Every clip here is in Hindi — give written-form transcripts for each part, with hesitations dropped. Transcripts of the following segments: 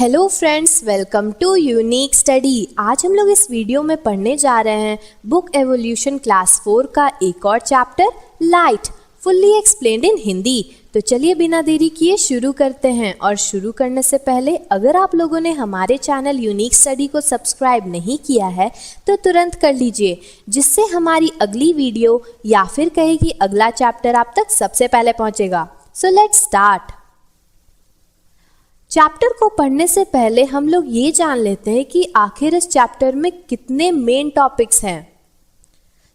Hello friends, welcome to unique study. आज हम लोग इस वीडियो में पढ़ने जा रहे हैं बुक एवोल्यूशन क्लास 4 का एक और चैप्टर लाइट, फुल्ली एक्सप्लेन्ड इन हिंदी। तो चलिए बिना देरी किए शुरू करते हैं। और शुरू करने से पहले अगर आप लोगों ने हमारे चैनल यूनिक स्टडी को सब्सक्राइब नहीं किया है तो तुरंत कर लीजिए, जिससे हमारी अगली वीडियो या फिर कहे कि अगला चैप्टर आप तक सबसे पहले पहुंचेगा। So let's start. चैप्टर को पढ़ने से पहले हम लोग ये जान लेते हैं कि आखिर इस चैप्टर में कितने मेन टॉपिक्स हैं।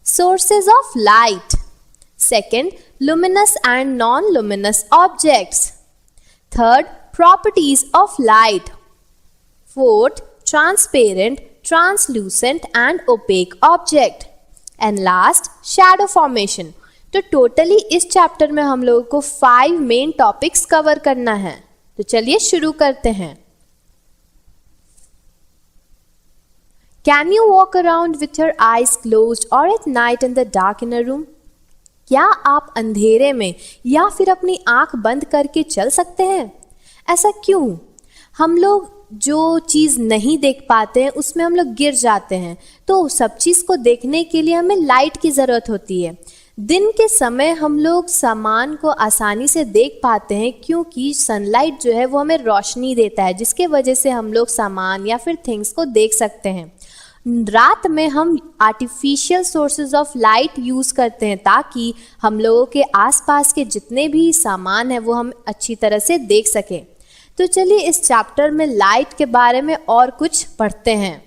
Sources of light, second luminous and non luminous objects, third properties of light, fourth transparent, translucent and opaque object, and last shadow formation. तो टोटली इस चैप्टर में हम लोगों को 5 मेन टॉपिक्स कवर करना है। तो चलिए शुरू करते हैं। Can you walk around with your eyes closed और at night in the dark in a room? क्या आप अंधेरे में या फिर अपनी आंख बंद करके चल सकते हैं? ऐसा क्यों? हम लोग जो चीज नहीं देख पाते हैं उसमें हम लोग गिर जाते हैं, तो सब चीज को देखने के लिए हमें लाइट की जरूरत होती है। दिन के समय हम लोग सामान को आसानी से देख पाते हैं क्योंकि सनलाइट जो है वो हमें रोशनी देता है, जिसके वजह से हम लोग सामान या फिर थिंग्स को देख सकते हैं। रात में हम artificial sources of light use करते हैं ताकि हम लोगों के आसपास के जितने भी सामान है वो हम अच्छी तरह से देख सकें। तो चलिए इस चैप्टर में लाइट के बारे में और कुछ पढ़ते हैं।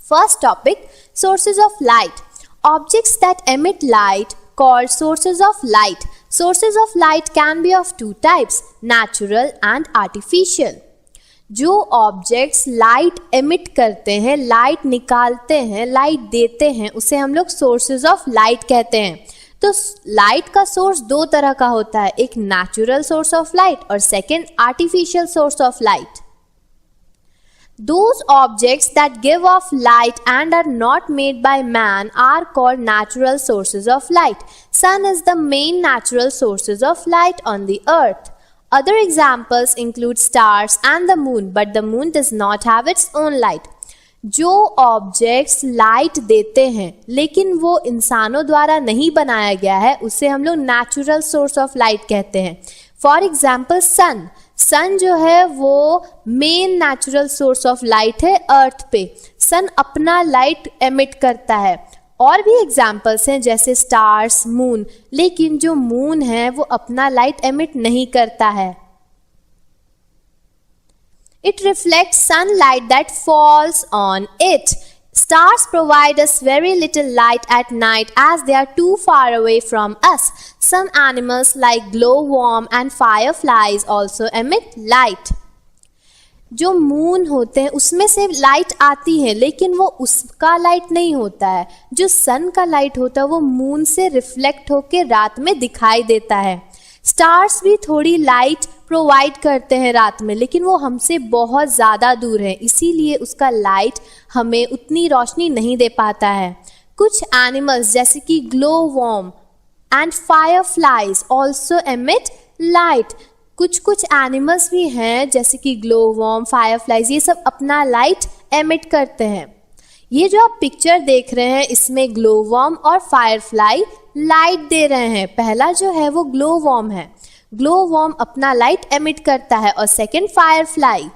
First topic, sources of light. Objects that emit light called sources of light. Sources of light can be of 2 types, natural and artificial. जो ऑब्जेक्ट्स लाइट एमिट करते हैं, लाइट निकालते हैं, लाइट देते हैं, उसे हम लोग सोर्सेज ऑफ लाइट कहते हैं। तो लाइट का सोर्स 2 तरह का होता है, एक नेचुरल सोर्स ऑफ लाइट और second artificial source of light. Those objects that give off light and are not made by man are called natural sources of light. Sun is the main natural sources of light on the earth. Other examples include stars and the moon, but the moon does not have its own light. जो ऑब्जेक्ट्स लाइट देते हैं लेकिन वो इंसानों द्वारा नहीं बनाया गया है, उसे हम लोग नेचुरल सोर्स ऑफ लाइट कहते हैं। फॉर एग्जाम्पल सन जो है वो main natural source of light है अर्थ पे। सन अपना लाइट एमिट करता है। और भी एग्जाम्पल्स हैं जैसे स्टार्स, मून, लेकिन जो मून है वो अपना लाइट एमिट नहीं करता है। It reflects sunlight that falls on it. Stars provide us very little light at night as they are too far away from us. Some animals like glowworm and fireflies also emit light. जो मून होते हैं उसमें से लाइट आती है लेकिन वो उसका लाइट नहीं होता है। जो सन का लाइट होता है वो मून से रिफ्लेक्ट होकर रात में दिखाई देता है। स्टार्स भी थोड़ी लाइट प्रोवाइड करते हैं रात में, लेकिन वो हमसे बहुत ज़्यादा दूर है, इसीलिए उसका लाइट हमें उतनी रोशनी नहीं दे पाता है। कुछ एनिमल्स जैसे कि glowworm and fireflies also emit light. कुछ एनिमल्स भी हैं जैसे कि ग्लोवर्म, फायरफ्लाइज, ये सब अपना लाइट एमिट करते हैं। ये जो आप पिक्चर देख रहे हैं इसमें ग्लोवर्म और फायरफ्लाई लाइट दे रहे हैं। पहला जो है वो ग्लोवर्म है, ग्लोवर्म अपना लाइट एमिट करता है, और second Firefly.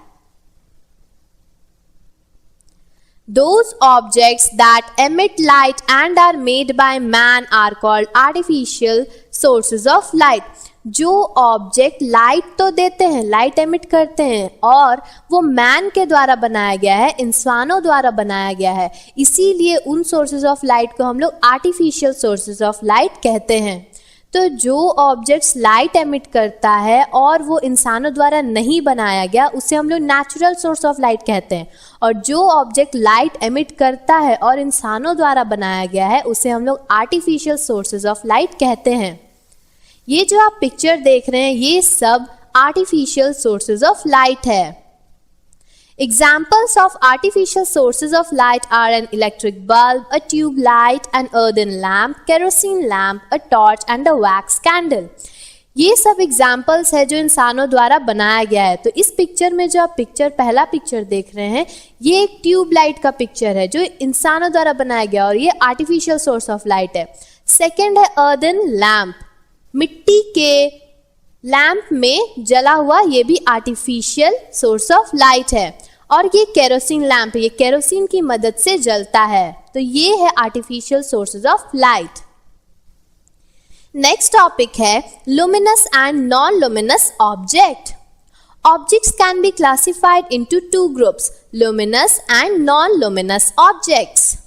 Those objects that emit light and are made by man are called artificial sources of light. जो ऑब्जेक्ट लाइट तो देते हैं, लाइट एमिट करते हैं, और वो मैन के द्वारा बनाया गया है, इंसानों द्वारा बनाया गया है, इसीलिए उन सोर्सेज ऑफ लाइट को हम लोग आर्टिफिशियल सोर्सेज ऑफ लाइट कहते हैं। तो जो ऑब्जेक्ट्स लाइट एमिट करता है और वो इंसानों द्वारा नहीं बनाया गया उसे हम लोग नेचुरल सोर्स ऑफ लाइट कहते हैं, और जो ऑब्जेक्ट लाइट एमिट करता है और इंसानों द्वारा बनाया गया है उसे हम लोग आर्टिफिशियल सोर्सेज ऑफ लाइट कहते हैं। ये जो आप पिक्चर देख रहे हैं ये सब आर्टिफिशियल सोर्सेज ऑफ लाइट है। Examples of artificial sources of light are an electric bulb, a tube light, an earthen lamp, kerosene lamp, a torch and a wax candle. ये सब एग्जाम्पल्स है जो इंसानों द्वारा बनाया गया है। तो इस पिक्चर में जो आप पहला पिक्चर देख रहे हैं, ये एक ट्यूबलाइट का पिक्चर है जो इंसानों द्वारा बनाया गया और ये आर्टिफिशियल सोर्स ऑफ लाइट है। सेकेंड है अर्दन लैम्प, मिट्टी के लैम्प में जला हुआ, ये भी आर्टिफिशियल सोर्स ऑफ लाइट है। और ये केरोसिन लैम्प, ये केरोसिन की मदद से जलता है, तो ये है artificial sources of light. Next topic है luminous and non-luminous object. Objects can be classified into two groups, luminous and non-luminous objects.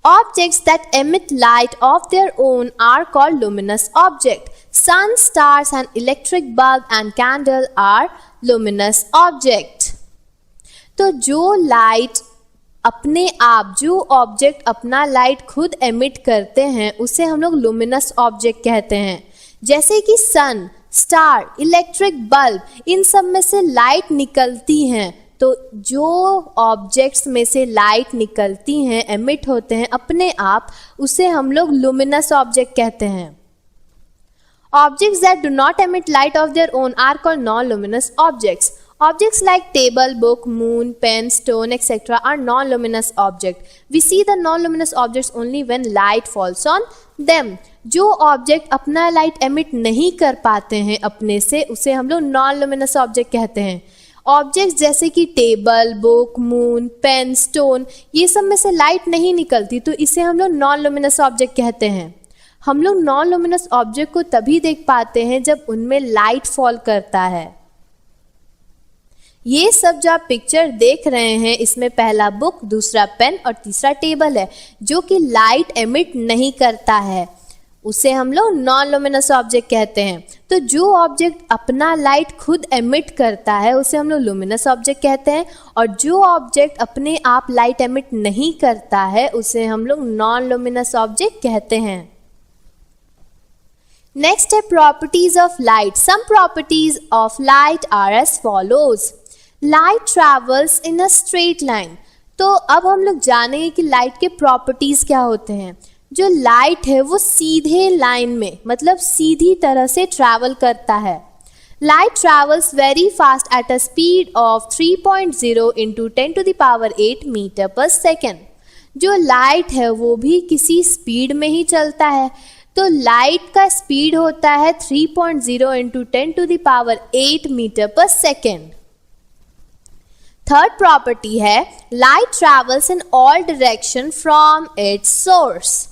Objects that emit light of their own are called luminous objects. Sun, stars and electric bulb and candle are luminous objects. तो जो लाइट अपने आप, जो ऑब्जेक्ट अपना लाइट खुद एमिट करते हैं उसे हम लोग लुमिनस ऑब्जेक्ट कहते हैं। जैसे कि सन, स्टार, इलेक्ट्रिक बल्ब, इन सब में से लाइट निकलती हैं। तो जो ऑब्जेक्ट्स में से लाइट निकलती हैं, एमिट होते हैं अपने आप, उसे हम लोग लुमिनस ऑब्जेक्ट कहते हैं। Objects that do not emit light of their own are called non-luminous objects. Objects like table, book, moon, pen, stone, etc. are non-luminous objects. We see the non-luminous objects only when light falls on them. जो ऑब्जेक्ट अपना लाइट एमिट नहीं कर पाते हैं अपने से, उसे हम लोग non-luminous object कहते हैं। ऑब्जेक्ट्स जैसे कि table, book, moon, pen, stone, ये सब में से लाइट नहीं निकलती, तो इसे हम लोग non-luminous object कहते हैं। हम लोग non-luminous object को तभी देख पाते हैं जब उनमें लाइट फॉल करता है। ये सब जो आप पिक्चर देख रहे हैं, इसमें पहला बुक, दूसरा पेन और तीसरा टेबल है, जो कि लाइट एमिट नहीं करता है, उसे हम लोग non-luminous ऑब्जेक्ट कहते हैं। तो जो ऑब्जेक्ट अपना लाइट खुद एमिट करता है उसे हम लोग लुमिनस ऑब्जेक्ट कहते हैं, और जो ऑब्जेक्ट अपने आप लाइट एमिट नहीं करता है उसे हम लोग non-luminous ऑब्जेक्ट कहते हैं। Next है properties of light. Some properties of light are as follows. Light travels in a straight line. तो अब हम लोग जानेंगे कि लाइट के प्रॉपर्टीज क्या होते हैं। जो लाइट है वो सीधे लाइन में, मतलब सीधी तरह से ट्रैवल करता है। Light travels very fast at a speed of 3.0 into 10 to the power 8 meter per second. जो लाइट है वो भी किसी स्पीड में ही चलता है, तो लाइट का स्पीड होता है 3.0 into 10 to the power 8 metre पर सेकेंड। थर्ड प्रॉपर्टी है light travels in all direction from its source.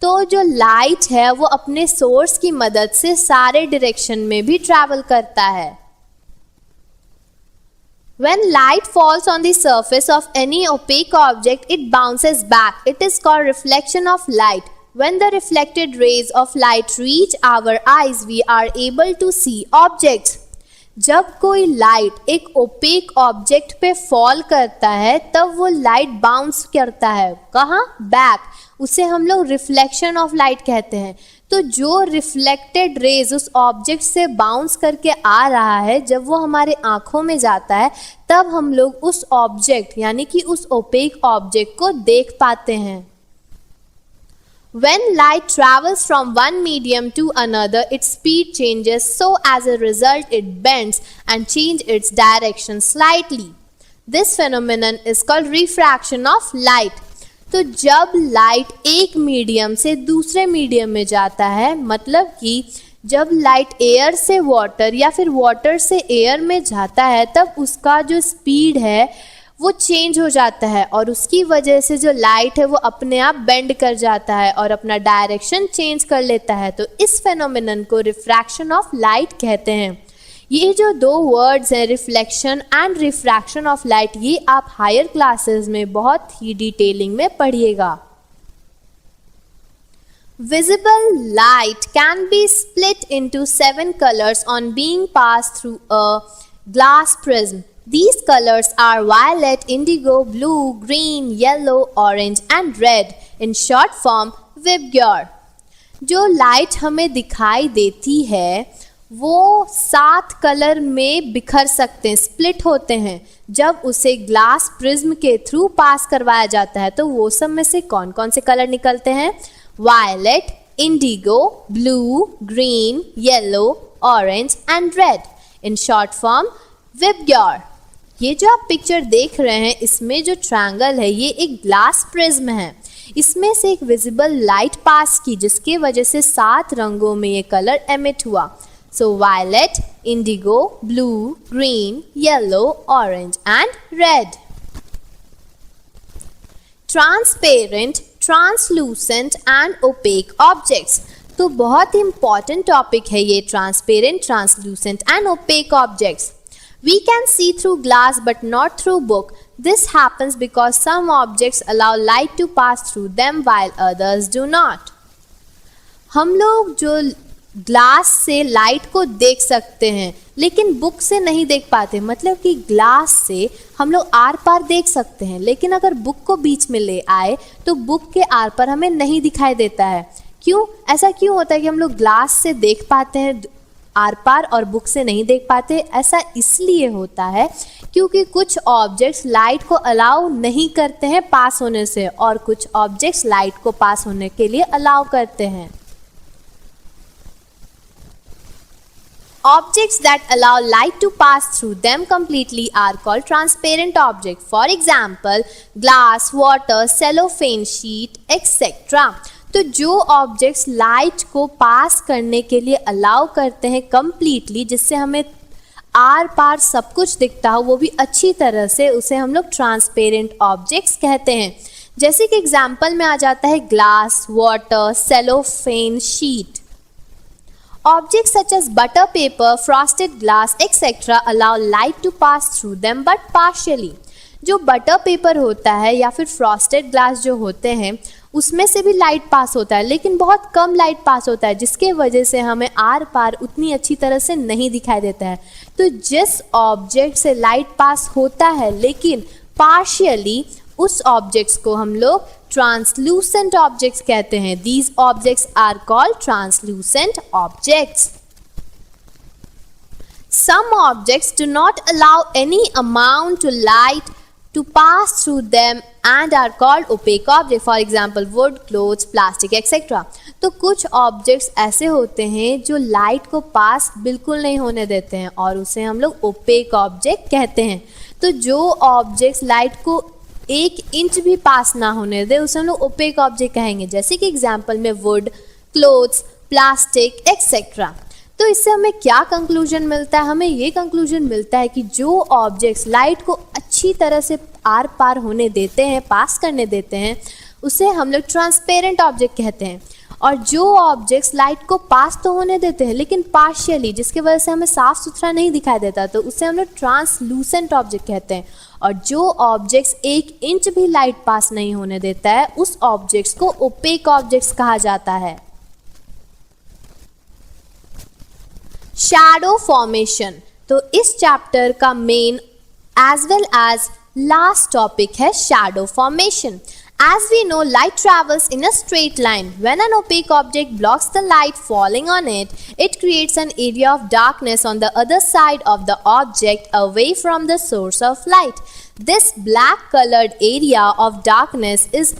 तो जो लाइट है वो अपने सोर्स की मदद से सारे डायरेक्शन में भी ट्रैवल करता है। When light falls on the surface of any opaque object, it bounces back. It is called reflection of light. When the reflected rays of light reach our eyes, we are able to see objects. जब कोई लाइट एक ओपेक ऑब्जेक्ट पे फॉल करता है तब वो लाइट बाउंस करता है, कहाँ? बैक। उसे हम लोग रिफ्लेक्शन ऑफ लाइट कहते हैं। तो जो रिफ्लेक्टेड रेज उस ऑब्जेक्ट से बाउंस करके आ रहा है, जब वो हमारे आंखों में जाता है तब हम लोग उस ऑब्जेक्ट यानी कि उस ओपेक ऑब्जेक्ट को देख पाते हैं। When light travels from one medium to another, its speed changes, so as a result it bends and changes its direction slightly. This phenomenon is called refraction of light. तो जब लाइट एक मीडियम से दूसरे मीडियम में जाता है, मतलब कि जब लाइट एयर से वाटर या फिर वाटर से एयर में जाता है, तब उसका जो स्पीड है वो चेंज हो जाता है और उसकी वजह से जो लाइट है वो अपने आप बेंड कर जाता है और अपना डायरेक्शन चेंज कर लेता है। तो इस फेनोमेनन को रिफ्रैक्शन ऑफ लाइट कहते हैं। ये जो दो वर्ड्स हैं, reflection and refraction of light, ये आप हायर क्लासेस में बहुत ही डिटेलिंग में पढ़िएगा। Visible light can be split into 7 colors on being passed through a glass prism. These colors are violet, indigo, blue, green, yellow, orange and red. In short form, Vibgyor. जो लाइट हमें दिखाई देती है वो 7 कलर में बिखर सकते हैं, स्प्लिट होते हैं। जब उसे ग्लास प्रिज्म के थ्रू पास करवाया जाता है तो वो सब में से कौन कौन से कलर निकलते हैं? Violet, indigo, blue, green, yellow, orange and red. In short form, Vibgyor. ये जो आप पिक्चर देख रहे हैं, इसमें जो ट्रायंगल है ये एक ग्लास प्रिज्म है. इसमें से एक विजिबल लाइट पास की, जिसके वजह से 7 रंगों में ये कलर एमिट हुआ. So violet, indigo, blue, green, yellow, orange and red. Transparent, translucent and opaque objects. तो बहुत ही इंपॉर्टेंट टॉपिक है ये transparent, translucent and opaque objects. We can see through glass but not through book. This happens because some objects allow light to pass through them while others do not. हम लोग जो ग्लास से लाइट को देख सकते हैं लेकिन बुक से नहीं देख पाते. मतलब कि ग्लास से हम लोग आर पार देख सकते हैं, लेकिन अगर बुक को बीच में ले आए तो बुक के आर पार हमें नहीं दिखाई देता है. क्यों? ऐसा क्यों होता है कि हम लोग ग्लास से देख पाते हैं आर पार और बुक से नहीं देख पाते? ऐसा इसलिए होता है क्योंकि कुछ ऑब्जेक्ट्स लाइट को अलाउ नहीं करते हैं पास होने से, और कुछ ऑब्जेक्ट्स लाइट को पास होने के लिए अलाउ करते हैं. Objects that allow light to pass through them completely are called transparent objects. For example, glass, water, cellophane sheet, etc. तो जो ऑब्जेक्ट्स लाइट को पास करने के लिए अलाउ करते हैं कंप्लीटली, जिससे हमें आर पार सब कुछ दिखता हो वो भी अच्छी तरह से, उसे हम लोग ट्रांसपेरेंट ऑब्जेक्ट्स कहते हैं. जैसे कि एग्जाम्पल में आ जाता है glass, water, cellophane sheet. Objects such as butter paper, frosted glass, etc. allow light to pass through them but partially. जो बटर पेपर होता है या फिर फ्रॉस्टेड ग्लास जो होते हैं उसमें से भी लाइट पास होता है, लेकिन बहुत कम लाइट पास होता है, जिसके वजह से हमें आर पार उतनी अच्छी तरह से नहीं दिखाई देता है. तो जिस ऑब्जेक्ट से लाइट पास होता है लेकिन पार्शियली, उस ऑब्जेक्ट्स को हम लोग ट्रांसलूसेंट ऑब्जेक्ट्स कहते हैं. These objects are called translucent objects. Some objects do not allow any amount of light to pass through them and are called opaque objects. For example, wood, clothes, plastic, etc. तो कुछ ऑब्जेक्ट्स ऐसे होते हैं जो लाइट को पास बिल्कुल नहीं होने देते हैं और उसे हम लोग ओपेक ऑब्जेक्ट कहते हैं. तो जो ऑब्जेक्ट्स लाइट को 1 इंच भी पास ना होने दे उसे हम लोग ओपेक ऑब्जेक्ट कहेंगे. जैसे कि एग्जाम्पल में वुड, क्लोथ्स, प्लास्टिक, एक्सेट्रा. तो इससे हमें क्या कंक्लूजन मिलता है? हमें ये कंक्लूजन मिलता है कि जो ऑब्जेक्ट्स लाइट को अच्छी तरह से आर पार होने देते हैं, पास करने देते हैं, उसे हम लोग ट्रांसपेरेंट ऑब्जेक्ट कहते हैं. और जो ऑब्जेक्ट्स लाइट को पास तो होने देते हैं लेकिन पार्शियली, जिसकी वजह से हमें साफ सुथरा नहीं दिखाई देता, तो उसे हम लोग ट्रांसलूसेंट ऑब्जेक्ट कहते हैं. और जो ऑब्जेक्ट्स 1 इंच भी लाइट पास नहीं होने देता है उस ऑब्जेक्ट्स को ओपेक ऑब्जेक्ट्स कहा जाता है. Shadow formation. तो इस चैप्टर का main as well as last topic है shadow formation. As we know, light travels in a straight line. When an opaque object blocks the light falling on it, it creates an area of darkness on the other side of the object away from the source of light. This black colored area of darkness is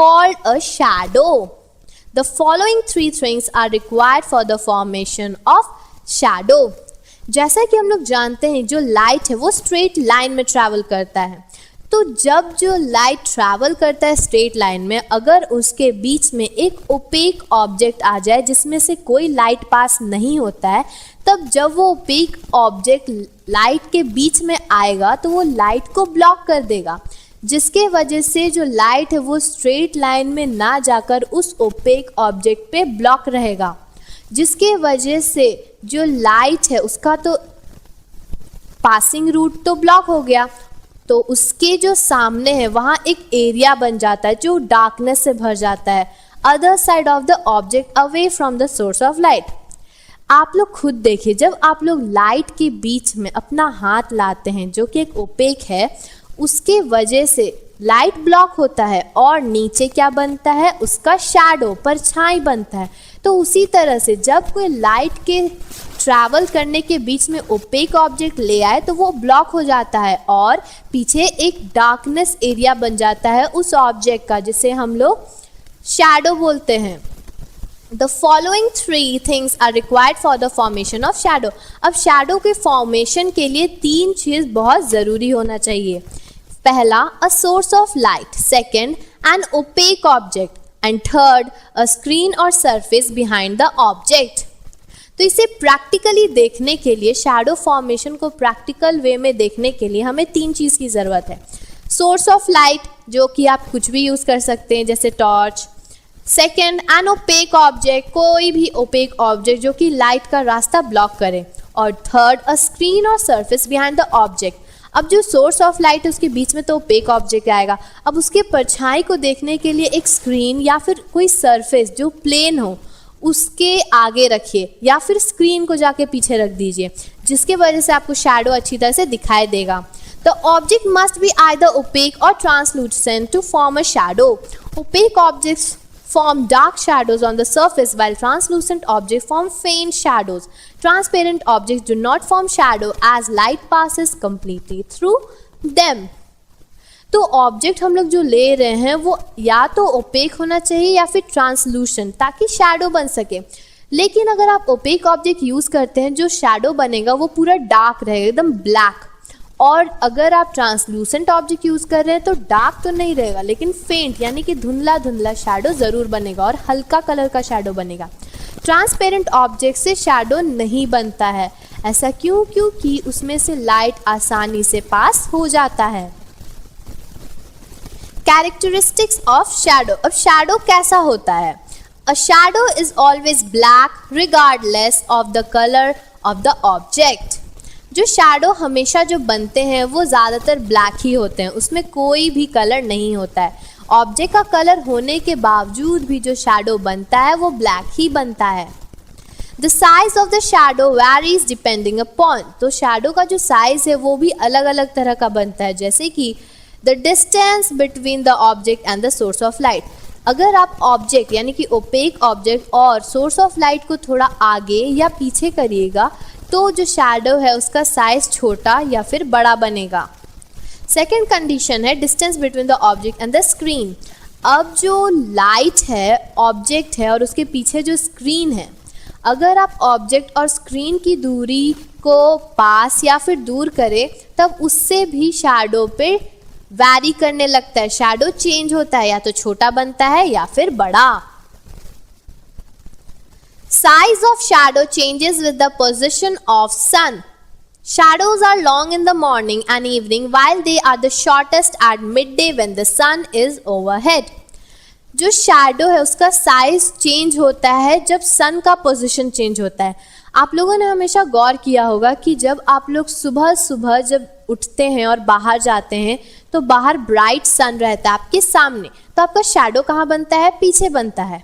called a shadow. The following 3 things are required for the formation of shadow. जैसा कि हम लोग जानते हैं जो लाइट है वो स्ट्रेट लाइन में ट्रैवल करता है. तो जब जो लाइट ट्रैवल करता है स्ट्रेट लाइन में, अगर उसके बीच में एक ओपेक ऑब्जेक्ट आ जाए जिसमें से कोई लाइट पास नहीं होता है, तब जब वो ओपेक ऑब्जेक्ट लाइट के बीच में आएगा तो वो लाइट को ब्लॉक कर देगा, जिसके वजह से जो लाइट है वो स्ट्रेट लाइन में ना जाकर उस ओपेक ऑब्जेक्ट पे ब्लॉक रहेगा, जिसके वजह से जो लाइट है उसका तो पासिंग रूट तो ब्लॉक हो गया, तो उसके जो सामने है वहाँ एक एरिया बन जाता है जो डार्कनेस से भर जाता है, other side of the object away from the source of light. आप लोग खुद देखिए, जब आप लोग लाइट के बीच में अपना हाथ लाते हैं जो कि एक ओपेक है, उसके वजह से लाइट ब्लॉक होता है और नीचे क्या बनता है, उसका शैडो, परछाई बनता है. तो उसी तरह से जब कोई लाइट के ट्रैवल करने के बीच में ओपेक ऑब्जेक्ट ले आए तो वो ब्लॉक हो जाता है और पीछे एक डार्कनेस एरिया बन जाता है उस ऑब्जेक्ट का, जिसे हम लोग शैडो बोलते हैं. The following three things are required for the formation of shadow. अब shadow के formation के लिए तीन चीज बहुत जरूरी होना चाहिए. पहला, a source of light. Second, an opaque object. And third, a screen or surface behind the object. तो इसे प्रैक्टिकली देखने के लिए, शैडो फॉर्मेशन को प्रैक्टिकल वे में देखने के लिए हमें तीन चीज़ की ज़रूरत है. सोर्स ऑफ लाइट, जो कि आप कुछ भी यूज़ कर सकते हैं जैसे torch. Second, an opaque object, कोई भी ओपेक ऑब्जेक्ट जो कि लाइट का रास्ता ब्लॉक करे. और थर्ड, अ स्क्रीन और सरफेस बिहाइंड द ऑब्जेक्ट. अब जो सोर्स ऑफ लाइट है उसके बीच में तो ओपेक ऑब्जेक्ट आएगा. अब उसके परछाई को देखने के लिए एक स्क्रीन या फिर कोई सरफेस जो प्लेन हो उसके आगे रखिए, या फिर स्क्रीन को जाके पीछे रख दीजिए, जिसके वजह से आपको शैडो अच्छी तरह से दिखाई देगा. The object must be either opaque और translucent to form a shadow. Opaque objects form dark shadows on the surface, while translucent objects form faint shadows. Transparent objects do not form shadow as light passes completely through them. तो ऑब्जेक्ट हम लोग जो ले रहे हैं वो या तो ओपेक होना चाहिए या फिर ट्रांसलूसेंट, ताकि शैडो बन सके. लेकिन अगर आप ओपेक ऑब्जेक्ट यूज करते हैं, जो शैडो बनेगा वो पूरा डार्क रहेगा, एकदम ब्लैक. और अगर आप ट्रांसलूसेंट ऑब्जेक्ट यूज कर रहे हैं तो डार्क तो नहीं रहेगा, लेकिन फेंट यानी कि धुंधला धुंधला शैडो जरूर बनेगा और हल्का कलर का शैडो बनेगा. ट्रांसपेरेंट ऑब्जेक्ट से शैडो नहीं बनता है. ऐसा क्यों? क्योंकि उसमें से लाइट आसानी से पास हो जाता है. Characteristics of shadow. अब शैडो कैसा होता है? A shadow is always black regardless of the colour of the object. जो शैडो हमेशा जो बनते हैं वो ज़्यादातर ब्लैक ही होते हैं, उसमें कोई भी कलर नहीं होता है. ऑब्जेक्ट का कलर होने के बावजूद भी जो शैडो बनता है वो ब्लैक ही बनता है. The size of the shadow varies depending upon. तो शैडो का जो साइज है वो भी अलग अलग तरह का बनता है, जैसे कि the distance between the object and the source of light. अगर आप ऑब्जेक्ट यानी कि ओपेक ऑब्जेक्ट और सोर्स ऑफ लाइट को थोड़ा आगे या पीछे करिएगा तो जो शैडो है उसका साइज छोटा या फिर बड़ा बनेगा. सेकेंड कंडीशन है distance between the object and the screen. अब जो लाइट है, ऑब्जेक्ट है और उसके पीछे जो स्क्रीन है, अगर आप ऑब्जेक्ट और स्क्रीन की दूरी को पास या फिर दूर करें तब उससे भी शैडो पे वैरी करने लगता है. शैडो चेंज होता है, या तो छोटा बनता है या फिर बड़ा. Size of shadow changes with the position of sun. Shadows are long in the morning and evening, while they are the shortest at midday when the sun is overhead. जो शैडो है उसका साइज चेंज होता है जब सन का पोजीशन चेंज होता है. आप लोगों ने हमेशा गौर किया होगा कि जब आप लोग सुबह सुबह जब उठते हैं और बाहर जाते हैं तो बाहर ब्राइट सन रहता है आपके सामने, तो आपका शैडो कहाँ बनता है? पीछे बनता है.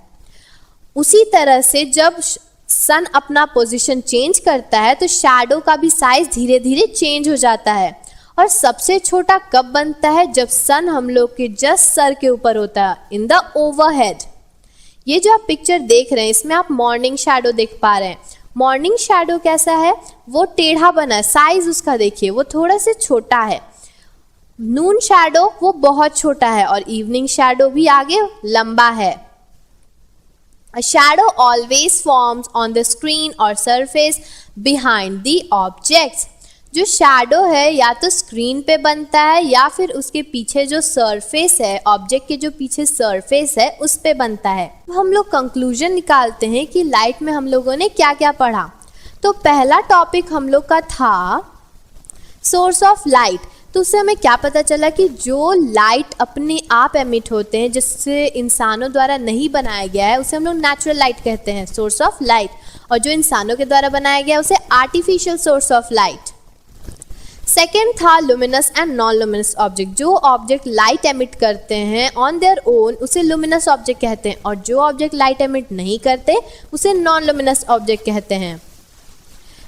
उसी तरह से जब सन अपना पोजीशन चेंज करता है तो शैडो का भी साइज धीरे धीरे चेंज हो जाता है. और सबसे छोटा कब बनता है? जब सन हम लोग के जस्ट सर के ऊपर होता है, इन द ओवरहेड. ये जो आप पिक्चर देख रहे हैं इसमें आप मॉर्निंग शैडो देख पा रहे हैं. मॉर्निंग शैडो कैसा है? वो टेढ़ा बना है, साइज उसका देखिए वो थोड़ा से छोटा है. नून शैडो वो बहुत छोटा है और इवनिंग शैडो भी आगे लंबा है. A shadow always forms on the screen or surface behind the objects. जो शैडो है या तो स्क्रीन पे बनता है या फिर उसके पीछे जो सरफेस है, ऑब्जेक्ट के जो पीछे सरफेस है उस पे बनता है. हम लोग कंक्लूजन निकालते हैं कि लाइट में हम लोगों ने क्या क्या पढ़ा. तो पहला टॉपिक हम लोग का था सोर्स ऑफ लाइट. तो उससे हमें क्या पता चला कि जो लाइट अपने आप एमिट होते हैं, जिससे इंसानों द्वारा नहीं बनाया गया है, उसे हम लोग नेचुरल लाइट कहते हैं, सोर्स ऑफ लाइट. और जो इंसानों के द्वारा बनाया गया है उसे artificial source of light. Second था luminous and non luminous object. जो ऑब्जेक्ट लाइट एमिट करते हैं ऑन देयर ओन उसे लुमिनस ऑब्जेक्ट कहते हैं, और जो ऑब्जेक्ट लाइट एमिट नहीं करते उसे नॉन लुमिनस ऑब्जेक्ट कहते हैं.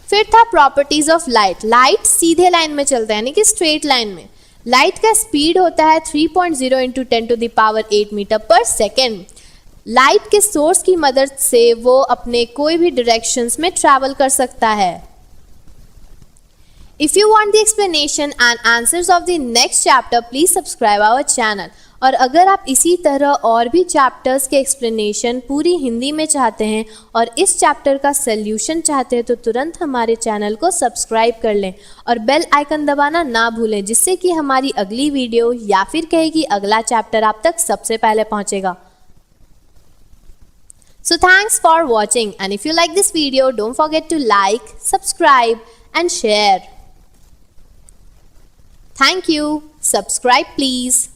फिर था प्रॉपर्टीज ऑफ लाइट. लाइट सीधे लाइन में चलता है यानी कि स्ट्रेट लाइन में. लाइट का स्पीड होता है 3.0 × 10⁸ मीटर पर सेकेंड. लाइट के सोर्स की मदद से वो अपने कोई भी डायरेक्शंस में ट्रैवल कर सकता है. If you want the explanation and answers of the next chapter, please subscribe our channel. और अगर आप इसी तरह और भी चैप्टर्स के एक्सप्लेनेशन पूरी हिंदी में चाहते हैं और इस चैप्टर का सल्यूशन चाहते हैं तो तुरंत हमारे चैनल को सब्सक्राइब कर लें और बेल आइकन दबाना ना भूलें, जिससे कि हमारी अगली वीडियो या फिर कहेगी अगला चैप्टर आप तक सबसे पहले पहुंचेगा। So thanks for watching, and if you like this video, don't forget to like, subscribe and share. Thank you. Subscribe please.